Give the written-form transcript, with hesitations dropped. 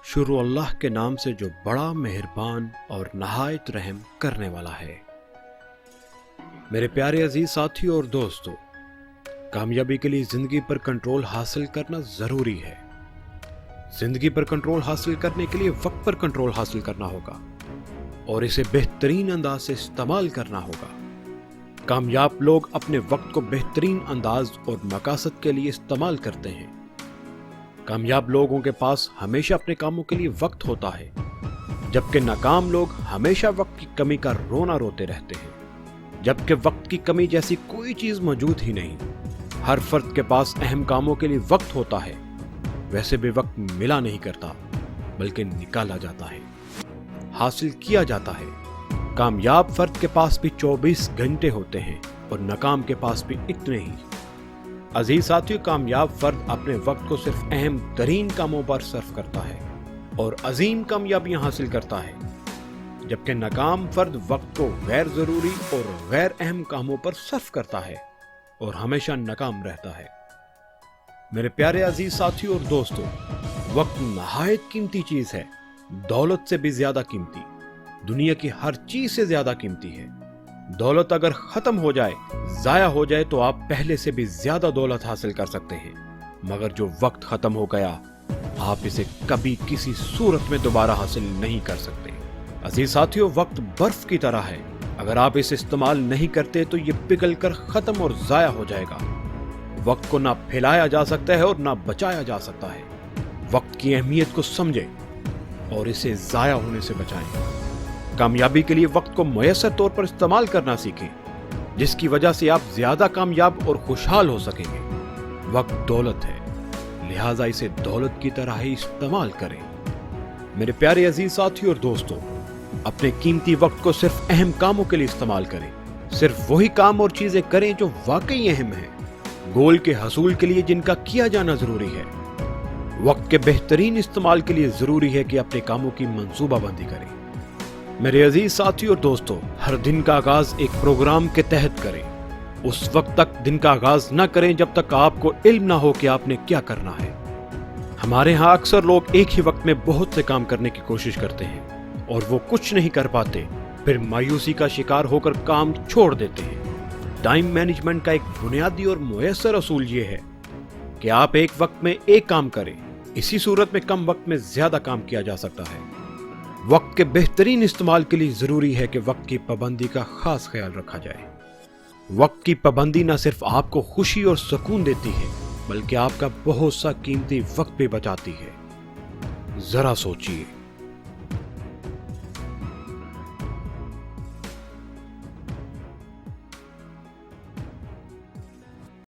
شروع اللہ کے نام سے جو بڑا مہربان اور نہایت رحم کرنے والا ہے۔ میرے پیارے عزیز ساتھیوں اور دوستو، کامیابی کے لیے زندگی پر کنٹرول حاصل کرنا ضروری ہے۔ زندگی پر کنٹرول حاصل کرنے کے لیے وقت پر کنٹرول حاصل کرنا ہوگا اور اسے بہترین انداز سے استعمال کرنا ہوگا۔ کامیاب لوگ اپنے وقت کو بہترین انداز اور مقاصد کے لیے استعمال کرتے ہیں۔ کامیاب لوگوں کے پاس ہمیشہ اپنے کاموں کے لیے وقت ہوتا ہے، جبکہ ناکام لوگ ہمیشہ وقت کی کمی کا رونا روتے رہتے ہیں، جبکہ وقت کی کمی جیسی کوئی چیز موجود ہی نہیں۔ ہر فرد کے پاس اہم کاموں کے لیے وقت ہوتا ہے، ویسے بھی وقت ملا نہیں کرتا بلکہ نکالا جاتا ہے، حاصل کیا جاتا ہے۔ کامیاب فرد کے پاس بھی 24 گھنٹے ہوتے ہیں اور ناکام کے پاس بھی اتنے ہی۔ عزیز ساتھیو، کامیاب فرد اپنے وقت کو صرف اہم ترین کاموں پر صرف کرتا ہے اور عظیم کامیابیاں حاصل کرتا ہے، جبکہ ناکام فرد وقت کو غیر ضروری اور غیر اہم کاموں پر صرف کرتا ہے اور ہمیشہ ناکام رہتا ہے۔ میرے پیارے عزیز ساتھیو اور دوستو، وقت نہایت قیمتی چیز ہے، دولت سے بھی زیادہ قیمتی، دنیا کی ہر چیز سے زیادہ قیمتی ہے۔ دولت اگر ختم ہو جائے، ضائع ہو جائے تو آپ پہلے سے بھی زیادہ دولت حاصل کر سکتے ہیں، مگر جو وقت ختم ہو گیا آپ اسے کبھی کسی صورت میں دوبارہ حاصل نہیں کر سکتے۔ عزیز ساتھیو، وقت برف کی طرح ہے، اگر آپ اسے استعمال نہیں کرتے تو یہ پگھل کر ختم اور ضائع ہو جائے گا۔ وقت کو نہ پھیلایا جا سکتا ہے اور نہ بچایا جا سکتا ہے۔ وقت کی اہمیت کو سمجھیں اور اسے ضائع ہونے سے بچائیں۔ کامیابی کے لیے وقت کو میسر طور پر استعمال کرنا سیکھیں، جس کی وجہ سے آپ زیادہ کامیاب اور خوشحال ہو سکیں گے۔ وقت دولت ہے، لہٰذا اسے دولت کی طرح ہی استعمال کریں۔ میرے پیارے عزیز ساتھیوں اور دوستو، اپنے قیمتی وقت کو صرف اہم کاموں کے لیے استعمال کریں۔ صرف وہی کام اور چیزیں کریں جو واقعی اہم ہیں، گول کے حصول کے لیے جن کا کیا جانا ضروری ہے۔ وقت کے بہترین استعمال کے لیے ضروری ہے کہ اپنے کاموں کی منصوبہ بندی کریں۔ میرے عزیز ساتھیوں اور دوستو، ہر دن کا آغاز ایک پروگرام کے تحت کریں۔ اس وقت تک دن کا آغاز نہ کریں جب تک آپ کو علم نہ ہو کہ آپ نے کیا کرنا ہے۔ ہمارے ہاں اکثر لوگ ایک ہی وقت میں بہت سے کام کرنے کی کوشش کرتے ہیں اور وہ کچھ نہیں کر پاتے، پھر مایوسی کا شکار ہو کر کام چھوڑ دیتے ہیں۔ ٹائم مینجمنٹ کا ایک بنیادی اور میسر اصول یہ ہے کہ آپ ایک وقت میں ایک کام کریں، اسی صورت میں کم وقت میں زیادہ کام کیا جا سکتا ہے۔ وقت کے بہترین استعمال کے لیے ضروری ہے کہ وقت کی پابندی کا خاص خیال رکھا جائے۔ وقت کی پابندی نہ صرف آپ کو خوشی اور سکون دیتی ہے بلکہ آپ کا بہت سا قیمتی وقت بھی بچاتی ہے۔ ذرا سوچئے،